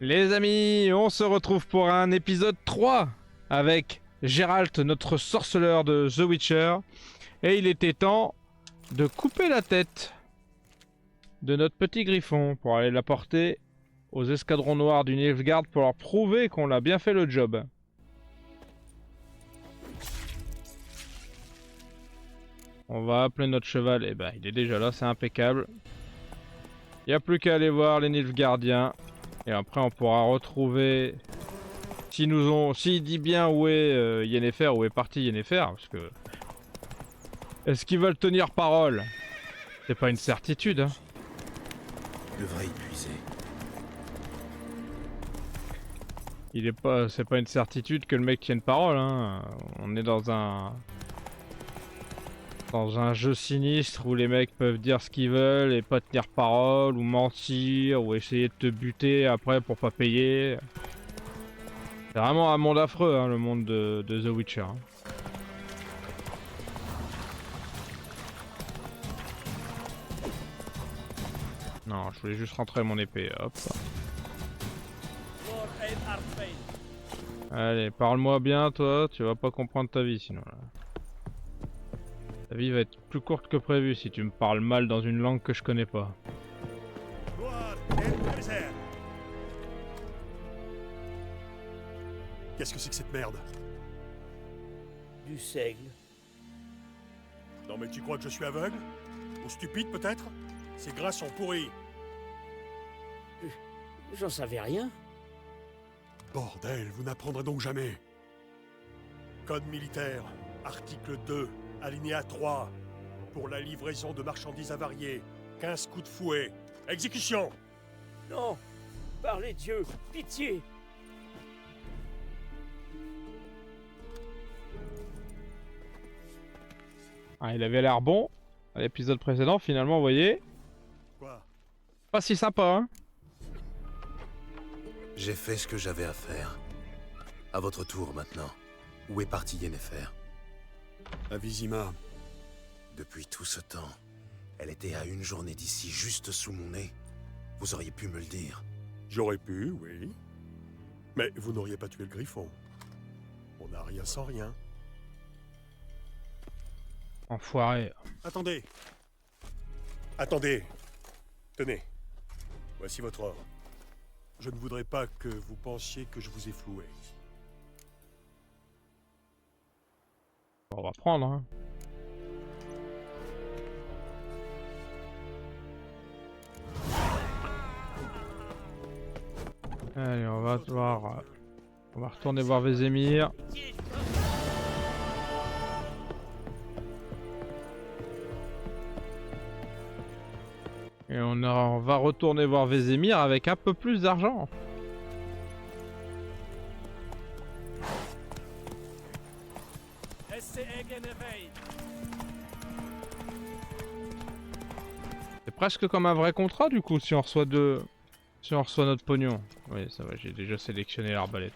Les amis, on se retrouve pour un épisode 3 avec Geralt, notre sorceleur de The Witcher. Et il était temps de couper la tête de notre petit griffon pour aller la porter aux escadrons noirs du Nilfgaard pour leur prouver qu'on a bien fait le job. On va appeler notre cheval, et il est déjà là, c'est impeccable. Il n'y a plus qu'à aller voir les Nilfgaardiens. Et après on pourra retrouver... S'il dit bien où est Yennefer, où est parti Yennefer, parce que... Est-ce qu'ils veulent tenir parole? C'est pas une certitude, hein. Je devrais épuiser. C'est pas une certitude que le mec tienne parole, hein. On est dans un jeu sinistre où les mecs peuvent dire ce qu'ils veulent et pas tenir parole, ou mentir, ou essayer de te buter après pour pas payer. C'est vraiment un monde affreux, hein, le monde de The Witcher, hein. Non, je voulais juste rentrer mon épée, hop. Allez, parle-moi bien, toi, tu vas pas comprendre ta vie sinon là. Ta vie va être plus courte que prévu si tu me parles mal dans une langue que je connais pas. Qu'est-ce que c'est que cette merde? Du seigle. Non mais tu crois que je suis aveugle? Ou stupide peut-être? Ces grains sont pourris. J'en savais rien. Bordel, vous n'apprendrez donc jamais. Code militaire, article 2, alinéa 3. Pour la livraison de marchandises avariées, 15 coups de fouet. Exécution! Non! Par les dieux! Pitié! Ah, il avait l'air bon à l'épisode précédent, finalement, vous voyez. Quoi? Pas si sympa, hein. J'ai fait ce que j'avais à faire. À votre tour maintenant. Où est parti Yennefer? À Vizima. Depuis tout ce temps, elle était à une journée d'ici, juste sous mon nez. Vous auriez pu me le dire. J'aurais pu, oui. Mais vous n'auriez pas tué le griffon. On n'a rien sans rien. Enfoiré. Attendez. Attendez. Tenez. Voici votre or. Je ne voudrais pas que vous pensiez que je vous ai floué. On va prendre, hein. Allez, on va voir. On va retourner voir Vézémir. Et on va retourner voir Vézémir avec un peu plus d'argent. C'est presque comme un vrai contrat du coup si on reçoit si on reçoit notre pognon. Oui, ça va, j'ai déjà sélectionné l'arbalète.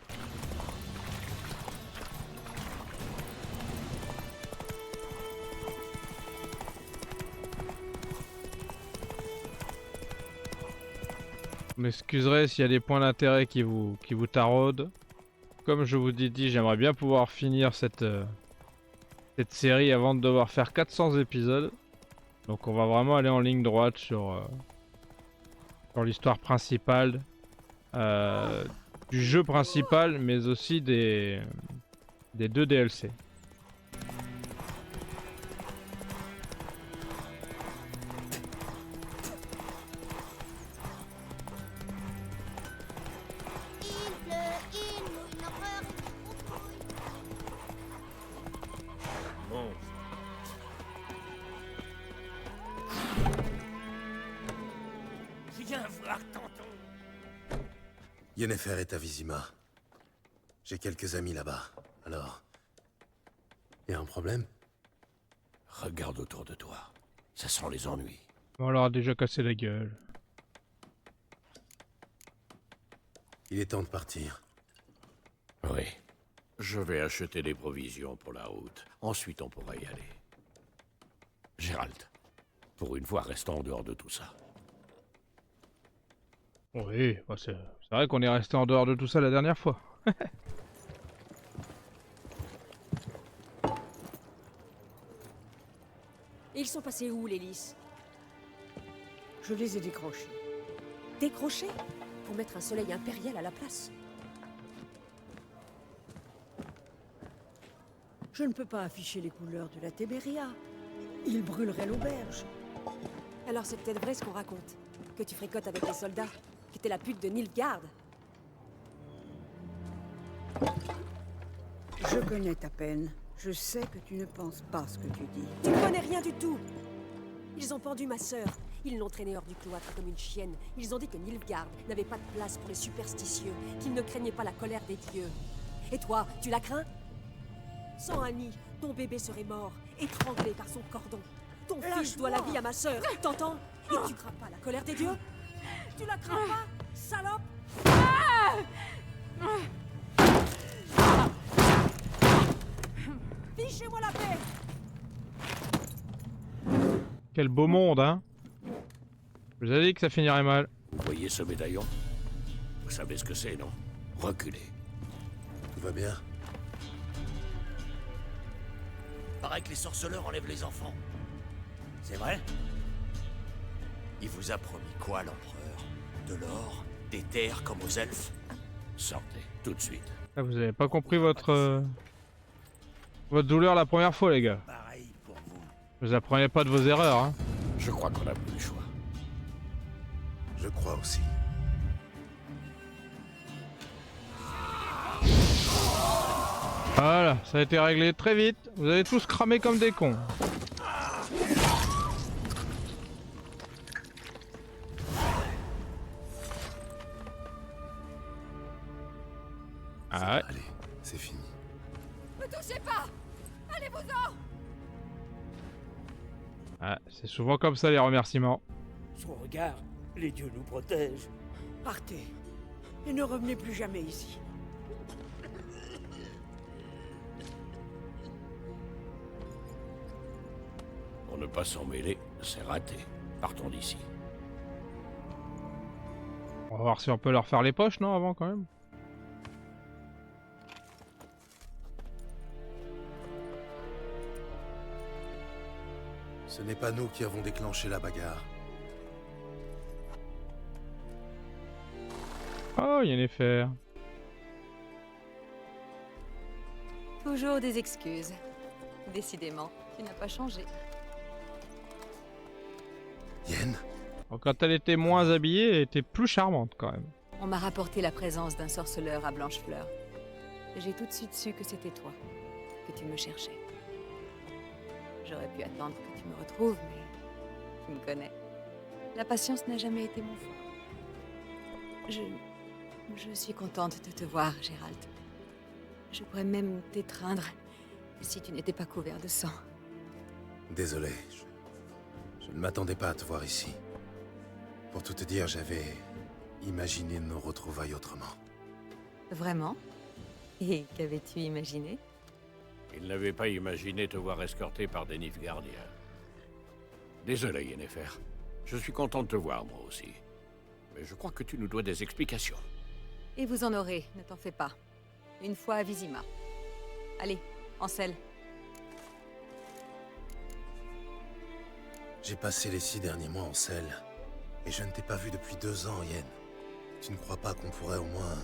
Vous m'excuserez s'il y a des points d'intérêt qui vous taraudent. Comme je vous ai dit, j'aimerais bien pouvoir finir cette série avant de devoir faire 400 épisodes. Donc on va vraiment aller en ligne droite sur l'histoire principale du jeu principal, mais aussi des 2 DLC. Bon. Viens voir tonton. Yennefer est à Vizima. J'ai quelques amis là-bas. Alors... Y a un problème? Regarde autour de toi. Ça sent les ennuis. On leur a déjà cassé la gueule. Il est temps de partir. Oui. Je vais acheter des provisions pour la route. Ensuite, on pourra y aller. Gérald, pour une fois, restons en dehors de tout ça. Oui, bah, c'est vrai qu'on est resté en dehors de tout ça la dernière fois. Et ils sont passés où, les lys? Je les ai décrochés. Décrochés? Pour mettre un soleil impérial à la place. Je ne peux pas afficher les couleurs de la Téméria. Ils brûleraient l'auberge. Alors c'est peut-être vrai ce qu'on raconte. Que tu fréquentes avec les soldats. Que t'es la pute de Nilfgaard. Je connais ta peine. Je sais que tu ne penses pas ce que tu dis. Tu ne connais rien du tout. Ils ont pendu ma sœur. Ils l'ont traînée hors du cloître comme une chienne. Ils ont dit que Nilfgaard n'avait pas de place pour les superstitieux, qu'il ne craignait pas la colère des dieux. Et toi, tu la crains? Sans Annie, ton bébé serait mort, étranglé par son cordon. Ton fils doit la vie à ma sœur, t'entends? Et tu crains pas la colère des dieux? Tu la crains pas, salope? Fichez-moi la paix! Quel beau monde, hein? Je vous avais dit que ça finirait mal. Vous voyez ce médaillon? Vous savez ce que c'est, non? Reculez. Tout va bien? Paraît que les sorceleurs enlèvent les enfants. C'est vrai? Il vous a promis quoi, l'empereur? De l'or? Des terres comme aux elfes? Sortez, tout de suite. Ah, vous avez pas compris votre douleur la première fois, les gars. Pareil pour vous. Vous apprenez pas de vos erreurs, hein. Je crois qu'on a plus le choix. Je crois aussi. Voilà, ça a été réglé très vite. Vous avez tous cramé comme des cons. Ah ouais. Allez, c'est fini. Ne touchez pas! Allez-vous-en! Ah, c'est souvent comme ça les remerciements. Son regard, les dieux nous protègent. Partez. Et ne revenez plus jamais ici. Pour ne pas s'en mêler, c'est raté. Partons d'ici. On va voir si on peut leur faire les poches, non, avant quand même. Ce n'est pas nous qui avons déclenché la bagarre. Oh, Yennefer. Toujours des excuses. Décidément, tu n'as pas changé. Yen? Alors, quand elle était moins habillée, elle était plus charmante quand même. On m'a rapporté la présence d'un sorceleur à Blanchefleur. J'ai tout de suite su que c'était toi, que tu me cherchais. J'aurais pu attendre que tu me retrouves, mais tu me connais. La patience n'a jamais été mon fort. Je suis contente de te voir, Gérald. Je pourrais même t'étreindre si tu n'étais pas couvert de sang. Désolé, je ne m'attendais pas à te voir ici. Pour tout te dire, j'avais imaginé nos retrouvailles autrement. Vraiment? Et qu'avais-tu imaginé? Il n'avait pas imaginé te voir escorté par des Nilfgaardiens. Désolé, Yennefer. Je suis content de te voir, moi aussi. Mais je crois que tu nous dois des explications. Et vous en aurez, ne t'en fais pas. Une fois à Vizima. Allez, Ansel. J'ai passé les 6 derniers mois en selle, et je ne t'ai pas vu depuis 2 ans, Yen. Tu ne crois pas qu'on pourrait au moins...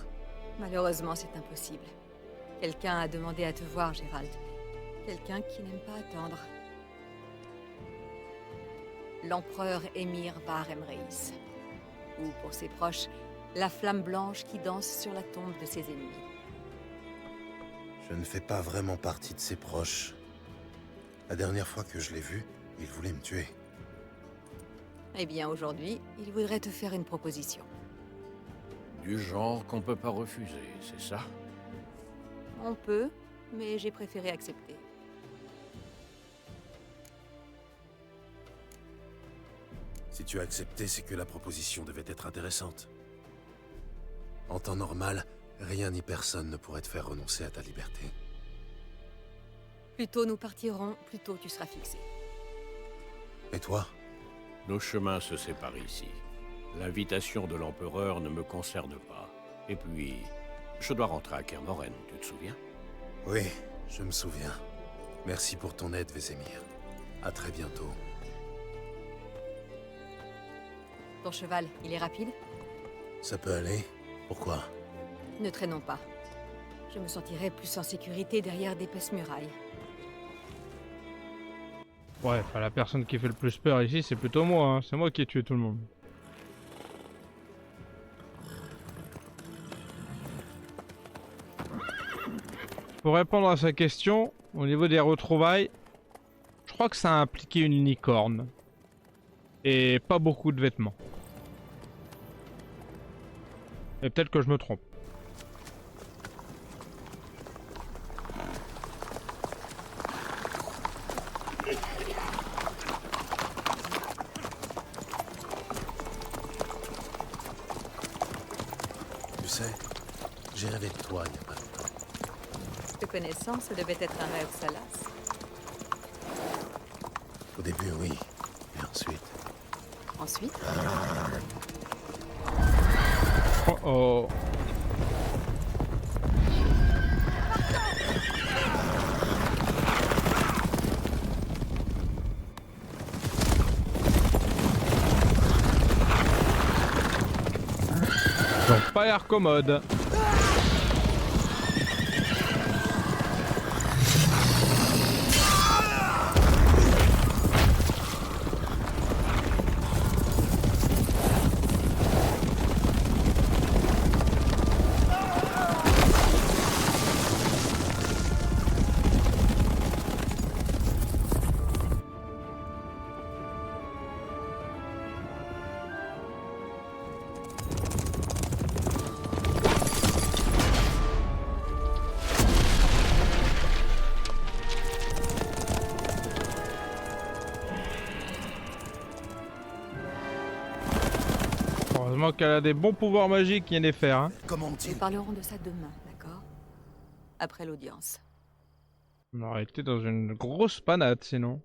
Malheureusement, c'est impossible. Quelqu'un a demandé à te voir, Gérald. Quelqu'un qui n'aime pas attendre. L'empereur Émir Bar Emreis. Ou pour ses proches, la flamme blanche qui danse sur la tombe de ses ennemis. Je ne fais pas vraiment partie de ses proches. La dernière fois que je l'ai vu, il voulait me tuer. Eh bien, aujourd'hui, il voudrait te faire une proposition. Du genre qu'on peut pas refuser, c'est ça? On peut, mais j'ai préféré accepter. Si tu as accepté, c'est que la proposition devait être intéressante. En temps normal, rien ni personne ne pourrait te faire renoncer à ta liberté. Plus tôt nous partirons, plus tôt tu seras fixé. Et toi? Nos chemins se séparent ici. L'invitation de l'empereur ne me concerne pas. Et puis, je dois rentrer à Kermoren, tu te souviens? Oui, je me souviens. Merci pour ton aide, Vésémir. À très bientôt. Ton cheval, il est rapide? Ça peut aller? Pourquoi? Ne traînons pas. Je me sentirais plus en sécurité derrière d'épaisses murailles. Ouais, enfin, la personne qui fait le plus peur ici, c'est plutôt moi, hein. C'est moi qui ai tué tout le monde. Pour répondre à sa question, au niveau des retrouvailles, je crois que ça a impliqué une licorne. Et pas beaucoup de vêtements. Et peut-être que je me trompe. Tu sais, j'ai rêvé de toi il y a pas longtemps. Te connaissant, ça devait être un rêve salace. Au début, oui. Et ensuite... Ensuite, Oh oh. Ils ont pas l'air commodes. Heureusement qu'elle a des bons pouvoirs magiques, Yennefer, hein. Comment nous dit-il? parlerons de ça demain, d'accord? Après l'audience. On aurait été dans une grosse panade sinon.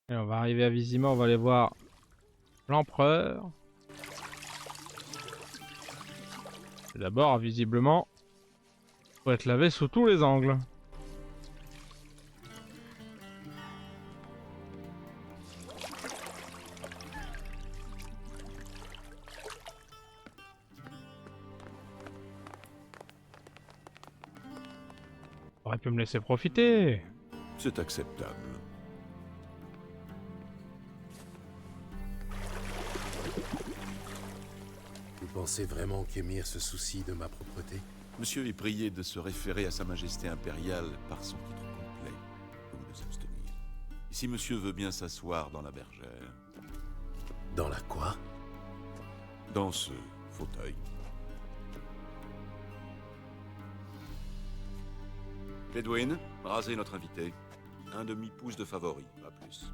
Et on va arriver à Vizima, on va aller voir l'empereur. Et d'abord, visiblement, faut être lavé sous tous les angles. Aurait pu me laisser profiter. C'est acceptable. Vous pensez vraiment qu'Emir se soucie de ma propreté? Monsieur est prié de se référer à Sa Majesté impériale par son titre complet, ou de s'abstenir. Si monsieur veut bien s'asseoir dans la bergère, Dans la quoi? dans ce fauteuil. Edwin, rasez notre invité. Un demi-pouce de favori, pas plus.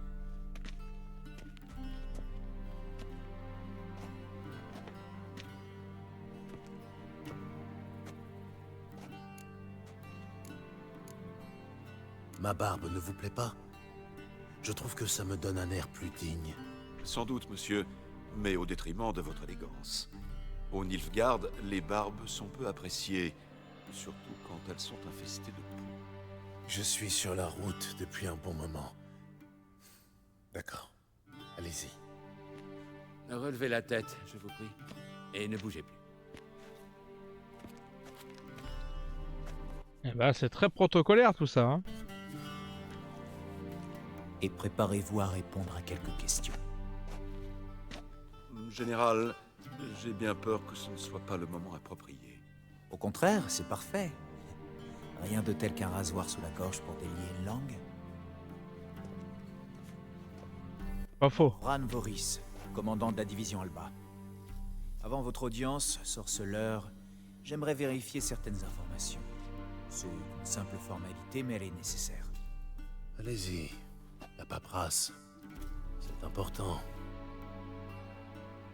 Ma barbe ne vous plaît pas? Je trouve que ça me donne un air plus digne. Sans doute, monsieur, mais au détriment de votre élégance. Au Nilfgaard, les barbes sont peu appréciées, surtout quand elles sont infestées de poux. Je suis sur la route depuis un bon moment. D'accord. Allez-y. Relevez la tête, je vous prie. Et ne bougez plus. Eh ben, c'est très protocolaire tout ça, hein. Et préparez-vous à répondre à quelques questions. Général, j'ai bien peur que ce ne soit pas le moment approprié. Au contraire, c'est parfait. Rien de tel qu'un rasoir sous la gorge pour délier une langue. Pas faux. Bran Voris, commandant de la division Alba. Avant votre audience, sorceleur, j'aimerais vérifier certaines informations. C'est une simple formalité, mais elle est nécessaire. Allez-y. La paperasse. C'est important.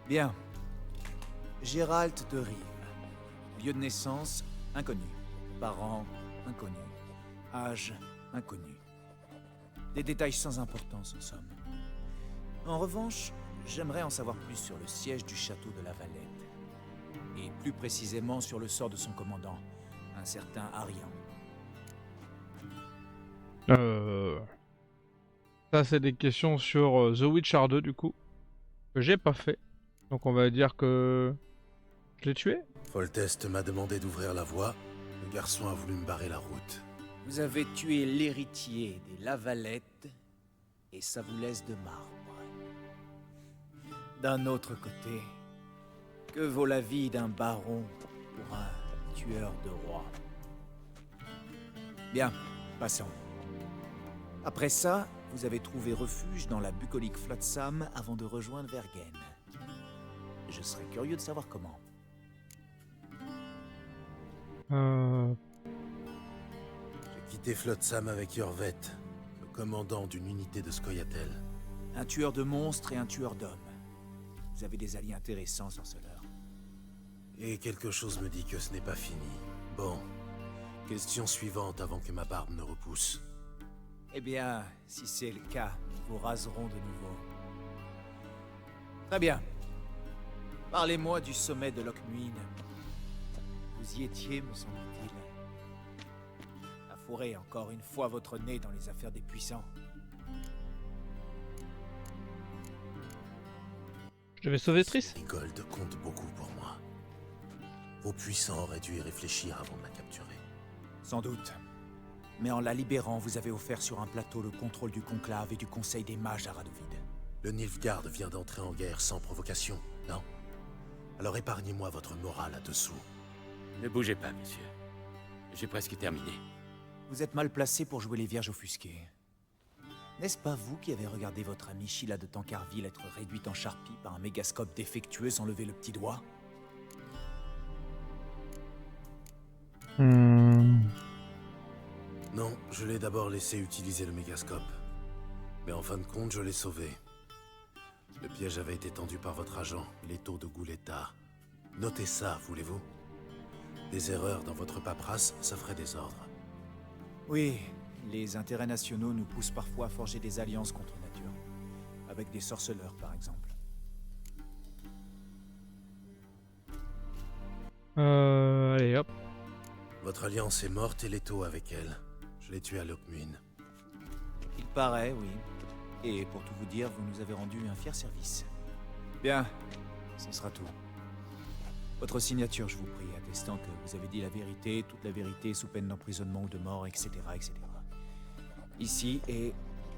Bien. Gérald de Rive. Lieu de naissance, inconnu. Parents, inconnu. Âge, inconnus. Des détails sans importance, en somme. En revanche, j'aimerais en savoir plus sur le siège du château de la Valette. Et plus précisément sur le sort de son commandant, un certain Arian. Ça, c'est des questions sur The Witcher 2, du coup, que j'ai pas fait. Donc on va dire que je l'ai tué. Foltest m'a demandé d'ouvrir la voie. Le garçon a voulu me barrer la route. Vous avez tué l'héritier des Lavalette, et ça vous laisse de marbre. D'un autre côté, que vaut la vie d'un baron pour un tueur de rois? Bien, passons. Après ça, vous avez trouvé refuge dans la bucolique Flotsam avant de rejoindre Vergen. Je serais curieux de savoir comment. J'ai quitté Flotsam avec Jorvet, le commandant d'une unité de Scoia'tael. Un tueur de monstres et un tueur d'hommes. Vous avez des alliés intéressants, sorceleur. Et quelque chose me dit que ce n'est pas fini. Bon, question suivante avant que ma barbe ne repousse. Eh bien, si c'est le cas, nous vous raserons de nouveau. Très bien. Parlez-moi du sommet de Lochmuin. Vous y étiez, me semble-t-il. À fourrer encore une fois votre nez dans les affaires des puissants. Je devais sauver Triss. Gold compte beaucoup pour moi. Vos puissants auraient dû y réfléchir avant de la capturer. Sans doute. Mais en la libérant, vous avez offert sur un plateau le contrôle du conclave et du conseil des mages à Radovid. Le Nilfgaard vient d'entrer en guerre sans provocation, non? Alors épargnez-moi votre morale à dessous. Ne bougez pas, monsieur. J'ai presque terminé. Vous êtes mal placé pour jouer les vierges offusquées. N'est-ce pas vous qui avez regardé votre amie Sheila de Tancarville être réduite en charpie par un mégascope défectueux sans lever le petit doigt? Non, je l'ai d'abord laissé utiliser le mégascope. Mais en fin de compte, je l'ai sauvé. Le piège avait été tendu par votre agent, Leto de Gouletta. Notez ça, voulez-vous? Des erreurs dans votre paperasse, ça ferait désordre. Oui, les intérêts nationaux nous poussent parfois à forger des alliances contre nature. Avec des sorceleurs, par exemple. Allez, hop. Votre alliance est morte et Leto avec elle. Je l'ai tué à Lochmuin. Il paraît, oui. Et pour tout vous dire, vous nous avez rendu un fier service. Bien, ce sera tout. Votre signature, je vous prie, attestant que vous avez dit la vérité, toute la vérité, sous peine d'emprisonnement ou de mort, etc., etc. Ici et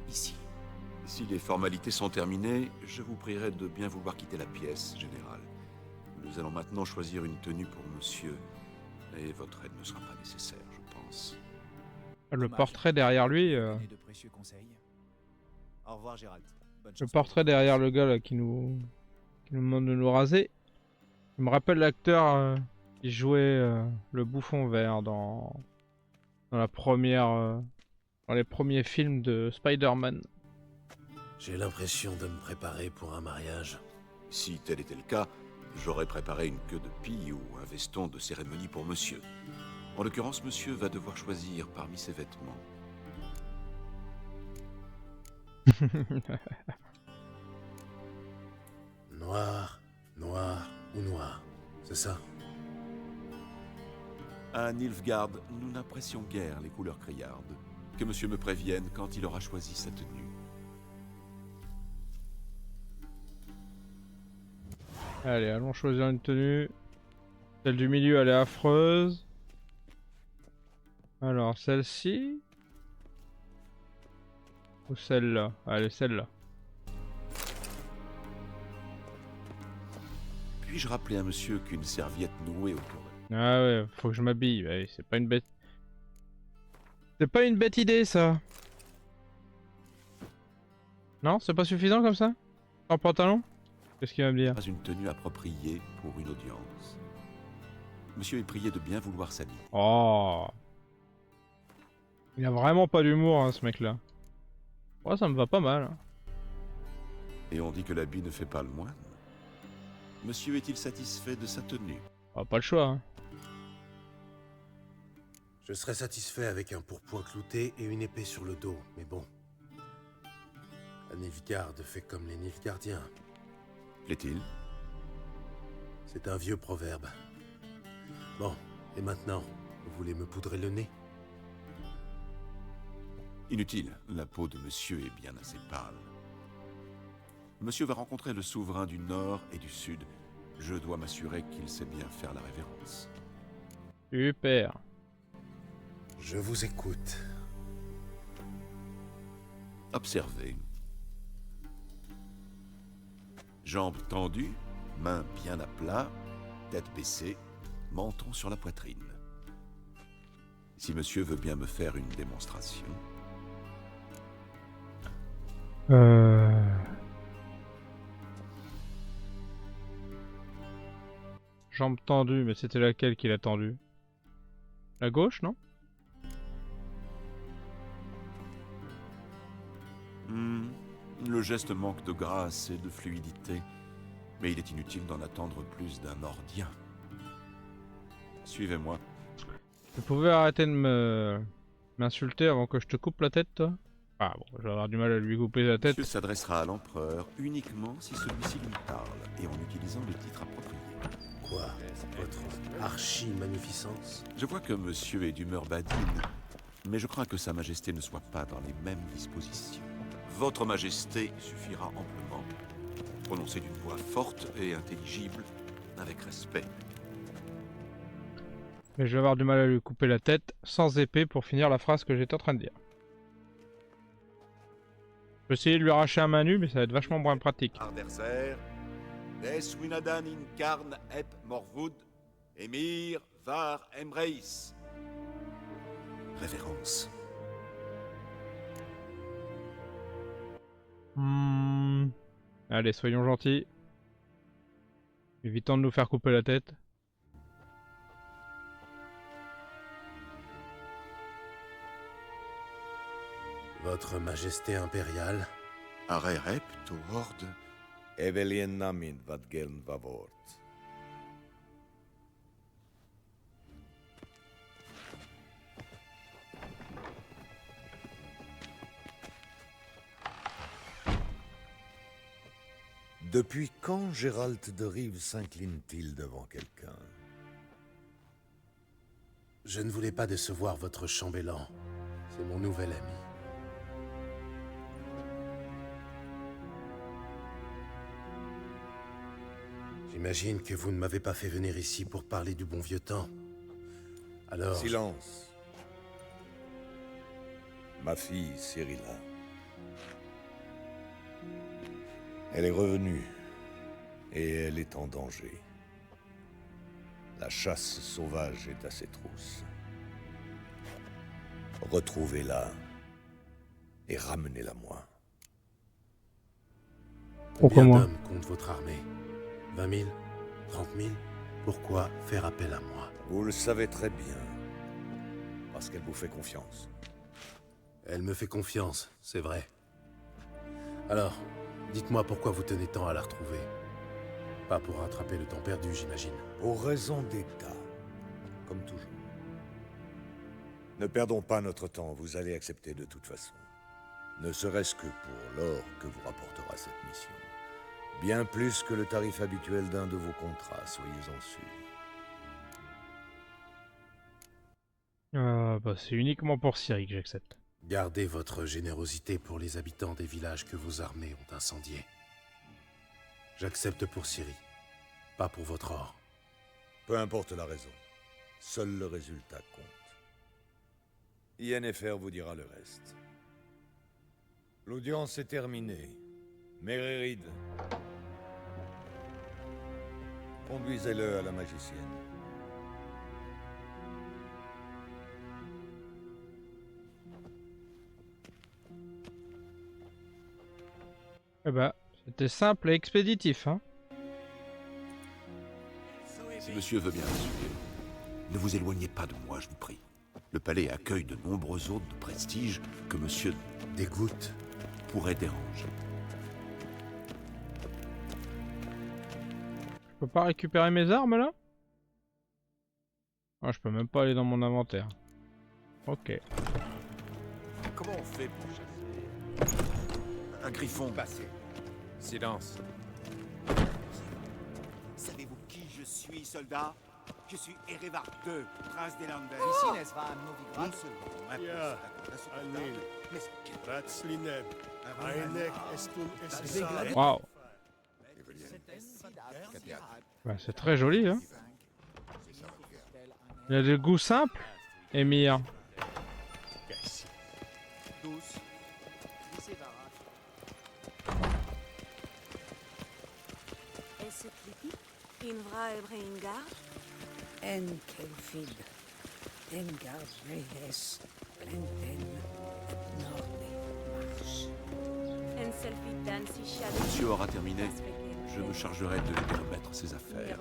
ici. Si les formalités sont terminées, je vous prierai de bien vouloir quitter la pièce, général. Nous allons maintenant choisir une tenue pour monsieur, et votre aide ne sera pas nécessaire, je pense. Le portrait derrière lui. De précieux conseils. Au revoir, Gérald. Bonne Le chance. portrait derrière le gars là qui nous demande de nous raser. Il me rappelle l'acteur qui jouait le bouffon vert dans la première dans les premiers films de Spider-Man. J'ai l'impression de me préparer pour un mariage. Si tel était le cas, j'aurais préparé une queue de pie ou un veston de cérémonie pour monsieur. En l'occurrence, monsieur va devoir choisir parmi ses vêtements. Noir, noir ou noir, c'est ça? À Nilfgaard, nous n'apprécions guère les couleurs criardes. Que monsieur me prévienne quand il aura choisi sa tenue. Allez, allons choisir une tenue. Celle du milieu, elle est affreuse. Alors, celle-ci. Ou celle-là? Allez, celle-là. Puis-je rappeler à monsieur qu'une serviette nouée autour de... Ah ouais, faut que je m'habille. Ouais, c'est pas une bête. C'est pas une bête idée, ça. Non, c'est pas suffisant comme ça? En pantalon? Qu'est-ce qu'il va me dire? Pas une tenue appropriée pour une audience. Monsieur est prié de bien vouloir s'habiller. Oh. Il a vraiment pas d'humour, hein, ce mec-là. Ouais, ça me va pas mal. Hein. Et on dit que l'habit ne fait pas le moine. Monsieur est-il satisfait de sa tenue? Ah, pas le choix. Hein. Je serais satisfait avec un pourpoint clouté et une épée sur le dos, mais bon. La Nilfgaard fait comme les Nilfgaardiens. Plaît-il? C'est un vieux proverbe. Bon, et maintenant, vous voulez me poudrer le nez? Inutile, la peau de monsieur est bien assez pâle. Monsieur va rencontrer le souverain du Nord et du Sud. Je dois m'assurer qu'il sait bien faire la révérence. Super. Je vous écoute. Observez. Jambes tendues, mains bien à plat, tête baissée, menton sur la poitrine. Si monsieur veut bien me faire une démonstration... Jambes tendues, mais c'était laquelle qu'il a tendue? La gauche, non? Le geste manque de grâce et de fluidité, mais il est inutile d'en attendre plus d'un Nordien. Suivez-moi. Vous pouvez arrêter de m'insulter avant que je te coupe la tête, toi? Ah bon, je vais avoir du mal à lui couper la tête. Monsieur s'adressera à l'empereur uniquement si celui-ci lui parle, et en utilisant le titre approprié. Quoi? Votre archi-magnificence? Je vois que monsieur est d'humeur badine, mais je crains que sa majesté ne soit pas dans les mêmes dispositions. Votre majesté suffira amplement. Prononcez d'une voix forte et intelligible, avec respect. Mais je vais avoir du mal à lui couper la tête sans épée pour finir la phrase que j'étais en train de dire. Je vais essayer de lui arracher un main nue, mais ça va être vachement moins pratique. Arderser, des Winadan in Karn ep Morvud, Emir var Emreis. Révérence. Allez, soyons gentils. Évitons de nous faire couper la tête. Votre Majesté impériale? Arerep to horde. Evelien namin vad gern vavort. Depuis quand Gérald de Rive s'incline-t-il devant quelqu'un? Je ne voulais pas décevoir votre chambellan. C'est mon nouvel ami. J'imagine que vous ne m'avez pas fait venir ici pour parler du bon vieux temps. Alors... Silence. Ma fille, Cyrilla. Elle est revenue. Et elle est en danger. La chasse sauvage est à ses trousses. Retrouvez-la. Et ramenez-la moi. Combien d'hommes compte votre armée? 20 000? 30 000? Pourquoi faire appel à moi? Vous le savez très bien. Parce qu'elle vous fait confiance. Elle me fait confiance, c'est vrai. Alors, dites-moi pourquoi vous tenez tant à la retrouver. Pas pour rattraper le temps perdu, j'imagine. Pour raison d'État. Comme toujours. Ne perdons pas notre temps, vous allez accepter de toute façon. Ne serait-ce que pour l'or que vous rapportera cette mission. Bien plus que le tarif habituel d'un de vos contrats, soyez-en sûrs. Bah c'est uniquement pour Ciri que j'accepte. Gardez votre générosité pour les habitants des villages que vos armées ont incendiés. J'accepte pour Ciri, pas pour votre or. Peu importe la raison, seul le résultat compte. Yennefer vous dira le reste. L'audience est terminée. Méririd, conduisez-le à la magicienne. Eh bah, c'était simple et expéditif, hein. Si monsieur veut bien suivre, ne vous éloignez pas de moi, je vous prie. Le palais accueille de nombreux hôtes de prestige que monsieur dégoûte pourrait déranger. Je peux pas récupérer mes armes là? Ah, je peux même pas aller dans mon inventaire. Ok. Comment on fait pour chasser un griffon? Passez. Silence. Savez-vous qui je suis, soldat? Je suis Erevar II, prince des Landes. Ici, n'est-ce pas, Novigrad? Non seulement Ja, Anil, Ratslinem, Aenek, Estun, Essar. Waouh. Bah, c'est très joli, hein. Il a des goûts simples, Émir. Tous. Est-ce critique? Invra Ebreingar? En Kelfid, Engard Reyes, Plenten, et Norde Marche. En Selfidan si Monsieur aura terminé. Je me chargerai de lui remettre ses affaires.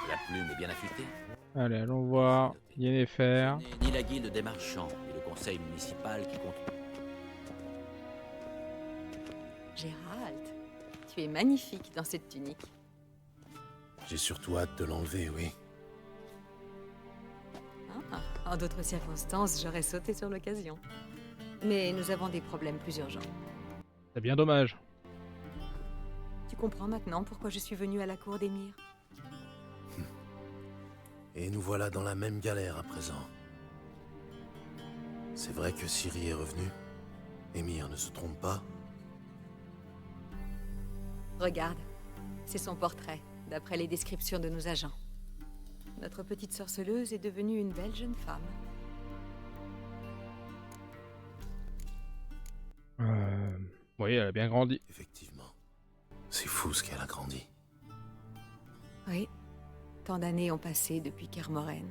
La plume est bien affûtée. Allez, allons voir. Yennefer. Ni la guilde des marchands, ni le conseil municipal qui compte. Gérald, tu es magnifique dans cette tunique. J'ai surtout hâte de l'enlever, oui. Ah, en d'autres circonstances, j'aurais sauté sur l'occasion. Mais nous avons des problèmes plus urgents. C'est bien dommage. Tu comprends maintenant pourquoi je suis venue à la cour d'Émir? Et nous voilà dans la même galère à présent. C'est vrai que Ciri est revenue. Émir ne se trompe pas. Regarde, c'est son portrait, d'après les descriptions de nos agents. Notre petite sorceleuse est devenue une belle jeune femme. Oui, elle a bien grandi. Effectivement. C'est fou ce qu'elle a grandi. Oui, tant d'années ont passé depuis Kermoren.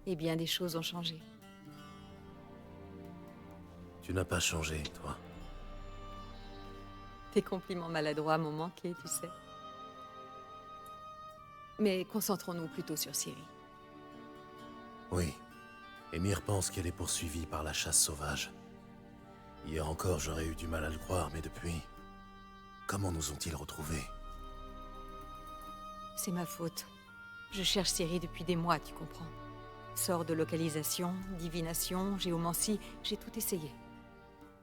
Et bien des choses ont changé. Tu n'as pas changé, toi. Tes compliments maladroits m'ont manqué, tu sais. Mais concentrons-nous plutôt sur Ciri. Oui. Émir pense qu'elle est poursuivie par la chasse sauvage. Hier encore, j'aurais eu du mal à le croire, mais depuis... Comment nous ont-ils retrouvés? C'est ma faute. Je cherche Ciri depuis des mois, tu comprends. Sort de localisation, divination, géomancie, j'ai tout essayé.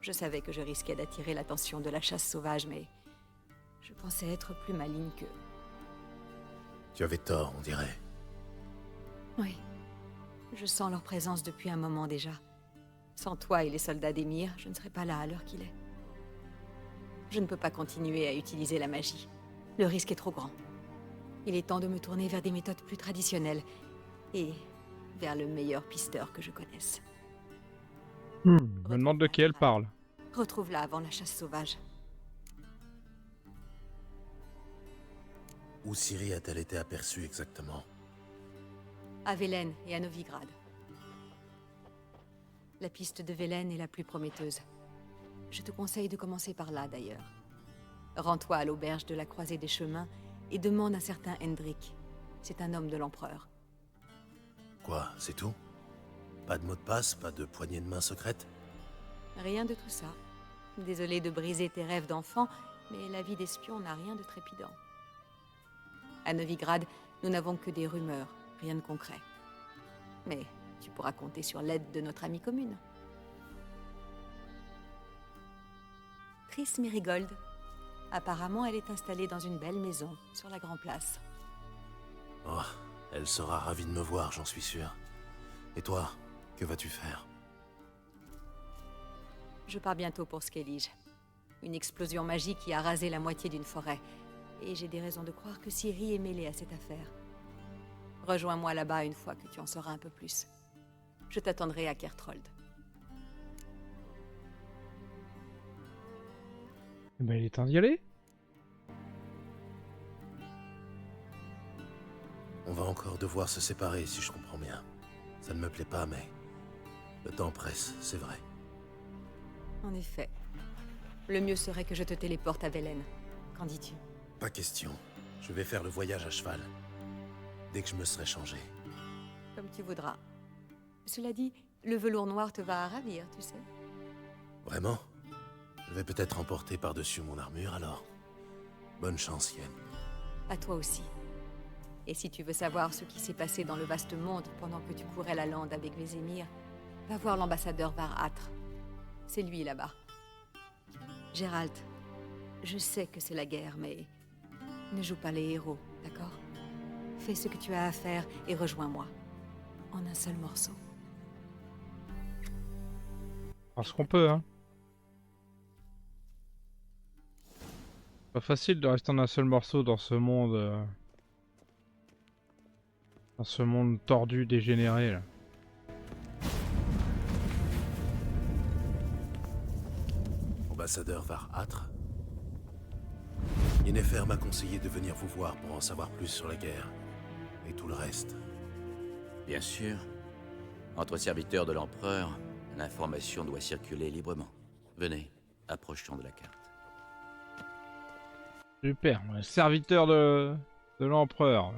Je savais que je risquais d'attirer l'attention de la chasse sauvage, mais... je pensais être plus maligne qu'eux. Tu avais tort, on dirait. Oui. Je sens leur présence depuis un moment déjà. Sans toi et les soldats d'Émir, je ne serais pas là à l'heure qu'il est. Je ne peux pas continuer à utiliser la magie. Le risque est trop grand. Il est temps de me tourner vers des méthodes plus traditionnelles. Et vers le meilleur pisteur que je connaisse. Je me demande de qui elle parle. Retrouve-la avant la chasse sauvage. Où Ciri a-t-elle été aperçue exactement? À Velen et à Novigrad. La piste de Velen est la plus prometteuse. Je te conseille de commencer par là, d'ailleurs. Rends-toi à l'auberge de la Croisée des Chemins et demande un certain Hendrik. C'est un homme de l'Empereur. Quoi, c'est tout? Pas de mot de passe, pas de poignée de main secrète? Rien de tout ça. Désolé de briser tes rêves d'enfant, mais la vie d'espion n'a rien de trépidant. À Novigrad, nous n'avons que des rumeurs, rien de concret. Mais tu pourras compter sur l'aide de notre amie commune. Triss Merigold. Apparemment, elle est installée dans une belle maison, sur la Grand Place. Oh, elle sera ravie de me voir, j'en suis sûr. Et toi, que vas-tu faire? Je pars bientôt pour Skellige. Une explosion magique qui a rasé la moitié d'une forêt. Et j'ai des raisons de croire que Ciri est mêlée à cette affaire. Rejoins-moi là-bas une fois que tu en sauras un peu plus. Je t'attendrai à Kertrold. Eh ben, il est temps d'y aller. On va encore devoir se séparer, si je comprends bien. Ça ne me plaît pas, mais... le temps presse, c'est vrai. En effet. Le mieux serait que je te téléporte à Velen. Qu'en dis-tu? Pas question. Je vais faire le voyage à cheval. Dès que je me serai changé. Comme tu voudras. Cela dit, le velours noir te va à ravir, tu sais. Vraiment? Je vais peut-être emporter par-dessus mon armure, alors. Bonne chance, Yen. À toi aussi. Et si tu veux savoir ce qui s'est passé dans le vaste monde pendant que tu courais la lande avec Vézémir, va voir l'ambassadeur Var-Atre. C'est lui là-bas. Gérald, je sais que c'est la guerre, mais ne joue pas les héros, d'accord? Fais ce que tu as à faire et rejoins-moi. En un seul morceau. Parce qu'on peut, hein. Pas facile de rester en un seul morceau dans ce monde... dans ce monde tordu, dégénéré, là. Ambassadeur Var-Atre, Yennefer m'a conseillé de venir vous voir pour en savoir plus sur la guerre et tout le reste. Bien sûr. Entre serviteurs de l'empereur, l'information doit circuler librement. Venez, approchons de la carte. Super, on est serviteur de l'empereur.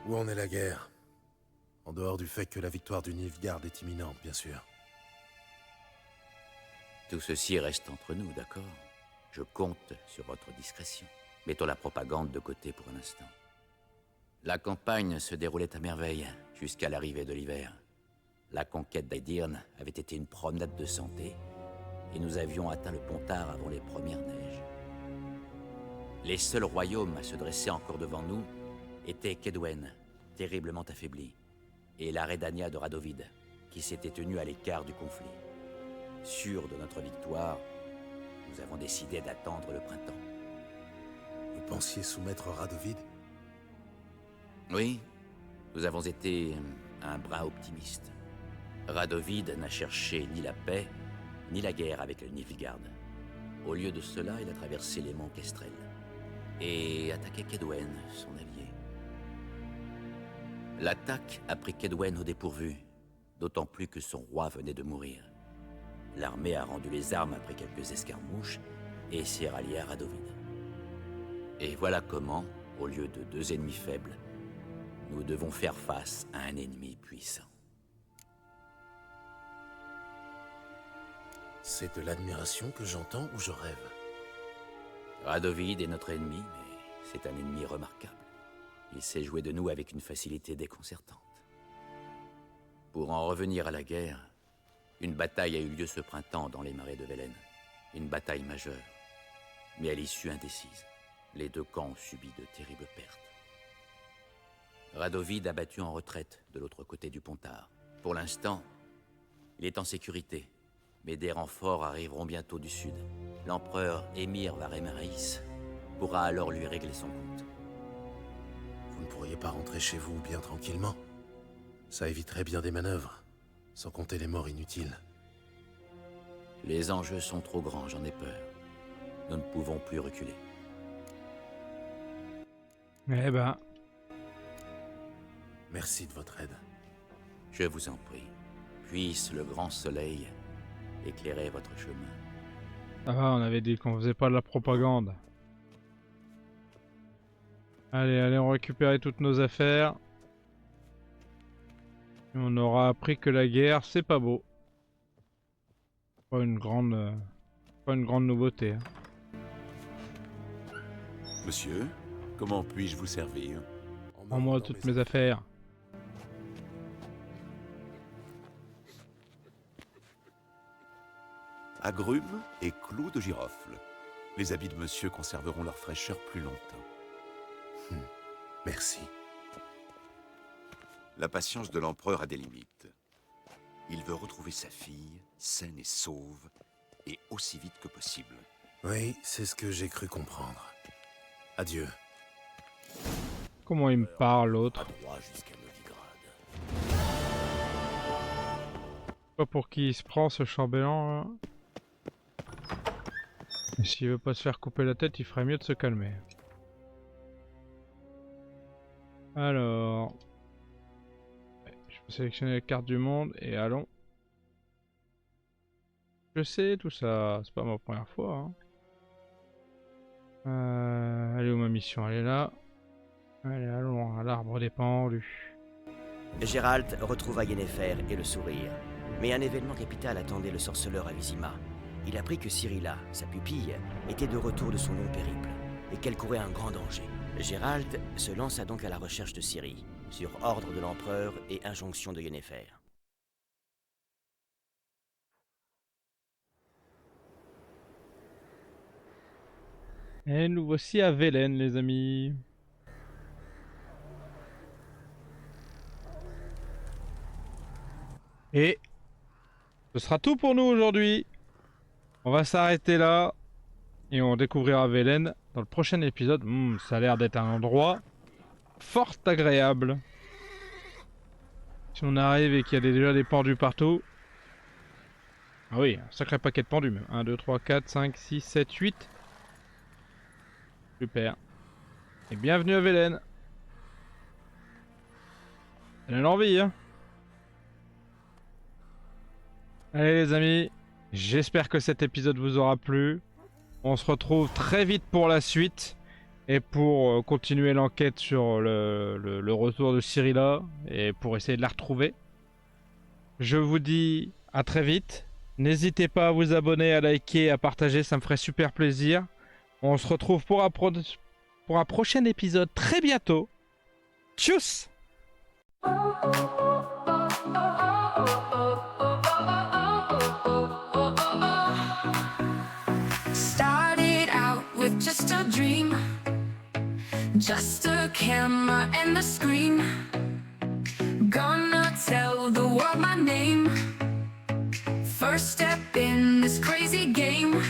Où en est la guerre? En dehors du fait que la victoire du Nilfgaard est imminente, bien sûr. Tout ceci reste entre nous, d'accord? Je compte sur votre discrétion. Mettons la propagande de côté pour un instant. La campagne se déroulait à merveille, jusqu'à l'arrivée de l'hiver. La conquête d'Aedirn avait été une promenade de santé, et nous avions atteint le Pontard avant les premières neiges. Les seuls royaumes à se dresser encore devant nous étaient Kaedwen, terriblement affaibli, et la Redania de Radovid, qui s'était tenue à l'écart du conflit. Sûrs de notre victoire, nous avons décidé d'attendre le printemps. Vous pensiez soumettre Radovid? Oui, nous avons été un brin optimistes. Radovid n'a cherché ni la paix, ni la guerre avec le Nilfgaard. Au lieu de cela, il a traversé les monts Kestrel et attaqué Kaedwen, son allié. L'attaque a pris Kaedwen au dépourvu, d'autant plus que son roi venait de mourir. L'armée a rendu les armes après quelques escarmouches et s'est ralliée à Radovid. Et voilà comment, au lieu de deux ennemis faibles, nous devons faire face à un ennemi puissant. C'est de l'admiration que j'entends ou je rêve? Radovid est notre ennemi, mais c'est un ennemi remarquable. Il sait jouer de nous avec une facilité déconcertante. Pour en revenir à la guerre, une bataille a eu lieu ce printemps dans les marais de Velen. Une bataille majeure, mais à l'issue indécise. Les deux camps ont subi de terribles pertes. Radovid a battu en retraite de l'autre côté du Pontard. Pour l'instant, il est en sécurité, mais des renforts arriveront bientôt du sud. L'empereur Émir Varemaris pourra alors lui régler son compte. Vous ne pourriez pas rentrer chez vous bien tranquillement? Ça éviterait bien des manœuvres, sans compter les morts inutiles. Les enjeux sont trop grands, j'en ai peur. Nous ne pouvons plus reculer. Eh ben... Merci de votre aide. Je vous en prie. Puisse le grand soleil éclairer votre chemin. Ah, on avait dit qu'on faisait pas de la propagande. Allez, allez, on récupère toutes nos affaires. Et on aura appris que la guerre, c'est pas beau. Pas une grande nouveauté. Hein. Monsieur, comment puis-je vous servir? Rends-moi toutes mes affaires. Agrumes et clous de girofle. Les habits de monsieur conserveront leur fraîcheur plus longtemps. Merci. La patience de l'empereur a des limites. Il veut retrouver sa fille, saine et sauve, et aussi vite que possible. Oui, c'est ce que j'ai cru comprendre. Adieu. Comment il me parle, l'autre? Pas pour qui il se prend, ce chambellan, là. Et s'il veut pas se faire couper la tête, il ferait mieux de se calmer. Alors... je peux sélectionner la carte du monde et allons. Je sais tout ça, c'est pas ma première fois. Hein. Elle est où ma mission? Elle est là. Allez, allons à l'arbre des pendus. Gérald retrouva Yennefer et le sourire. Mais un événement capital attendait le sorceleur à Vizima. Il apprit que Cyrilla, sa pupille, était de retour de son long périple, et qu'elle courait un grand danger. Gérald se lança donc à la recherche de Ciri, sur ordre de l'empereur et injonction de Yennefer. Et nous voici à Velen, les amis. Et ce sera tout pour nous aujourd'hui. On va s'arrêter là et on découvrira Velen dans le prochain épisode. Ça a l'air d'être un endroit fort agréable. Si on arrive et qu'il y a déjà des pendus partout. Ah oui, un sacré paquet de pendus même. 1, 2, 3, 4, 5, 6, 7, 8. Super. Et bienvenue à Velen. Elle a l'envie, hein. Allez les amis, j'espère que cet épisode vous aura plu. On se retrouve très vite pour la suite. Et pour continuer l'enquête sur le retour de Cyrilla. Et pour essayer de la retrouver. Je vous dis à très vite. N'hésitez pas à vous abonner, à liker, à partager, ça me ferait super plaisir. On se retrouve pour un prochain épisode très bientôt. Tchuss! Started out with just a dream, just a camera and a screen. Gonna tell the world my name. First step in this crazy game.